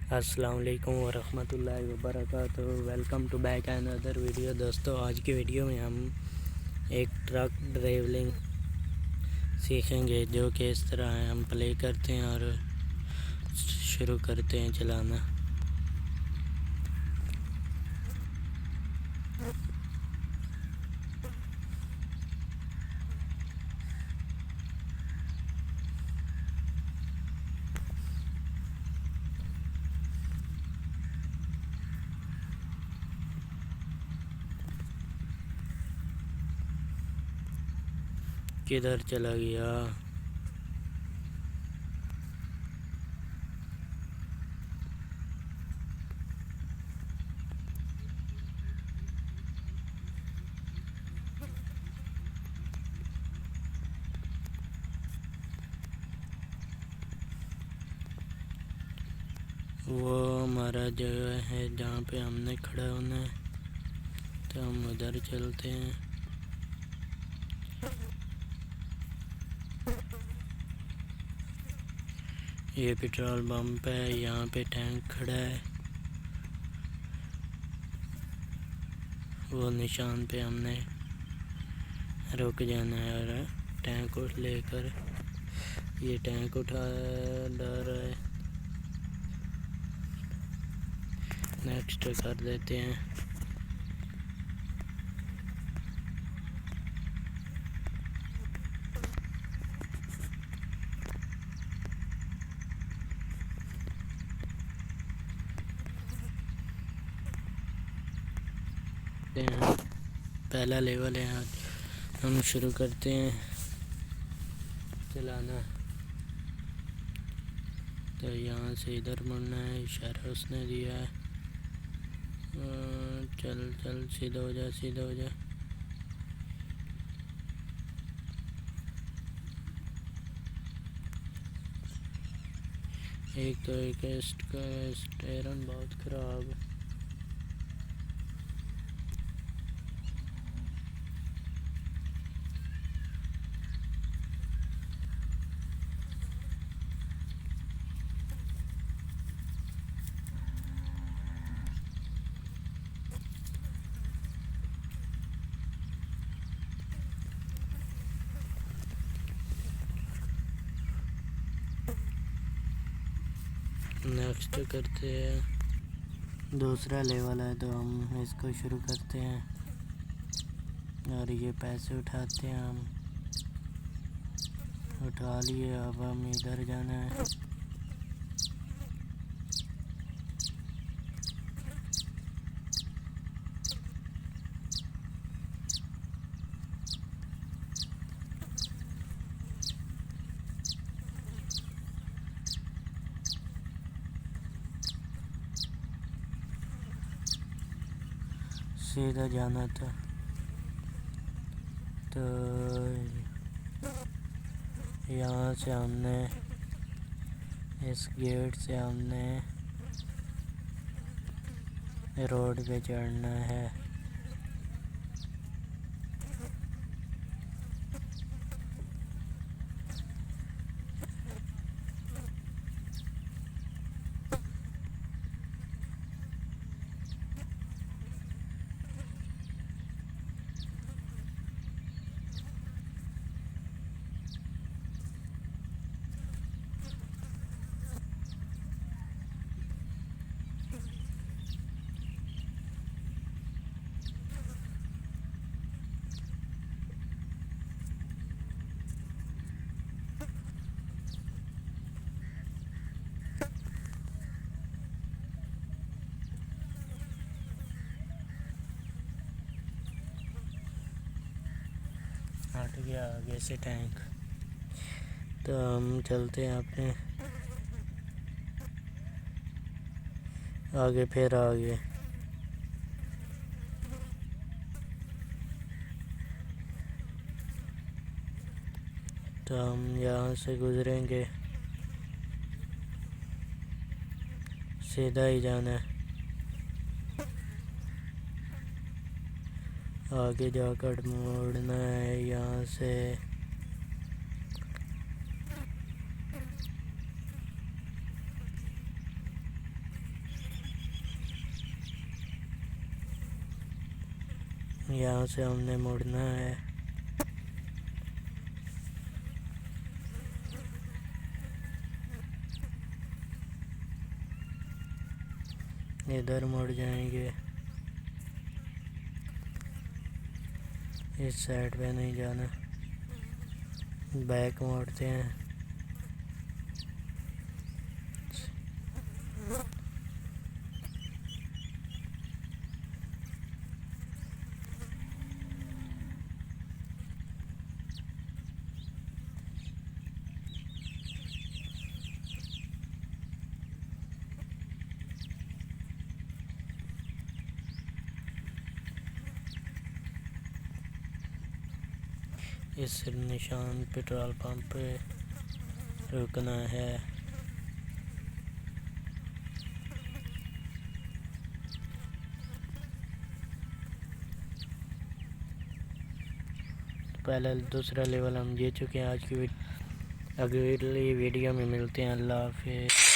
अस्सलाम वालेकुम वरहमतुल्लाहि वबरकातुहू। Welcome to back another video. दोस्तों, आज की वीडियो में हम एक ट्रक ड्राइविंग सीखेंगे, जो कि इस तरह है। हम प्ले करते हैं और शुरू करते हैं चलाना। किधर चला गया? वो हमारा जगह है जहाँ पे हमने खड़ा होना है, तो हम उधर चलते हैं। ये पेट्रोल पंप है, यहाँ पे टैंक खड़ा है। वो निशान पे हमने रुक जाना है और टैंक को लेकर ये टैंक उठा डाल रहा है। नेक्स्ट कर देते हैं। पहला लेवल है, आज हम शुरू करते हैं चलाना। तो यहाँ से इधर मुड़ना है, इशारा उसने दिया है। चल चल, सीधा हो जा, सीधा हो जा। एक तो एक इसका स्टेयरिंग बहुत ख़राब है। नेक्स्ट करते हैं। दूसरा लेवल है, तो हम इसको शुरू करते हैं और ये पैसे उठाते हैं। हम उठा लिए, अब हम इधर जाना है। सीधा जाना था, तो यहाँ से हमने इस गेट से हमने रोड पे चढ़ना है। हट गया आगे से टैंक, तो हम चलते हैं अपने आगे, फिर आगे। तो हम यहाँ से गुजरेंगे, सीधा ही जाना है। आगे जाकर मोड़ना है यहाँ से। यहाँ से हमने मुड़ना है। इधर मुड़ जाएंगे, इस साइड पे नहीं जाना, बैक मोड़ते हैं। इस निशान पेट्रोल पंप पे रुकना है। पहले दूसरा लेवल हम जीत चुके हैं। आज की अगली वीडियो में मिलते हैं। अल्लाह हाफिज़।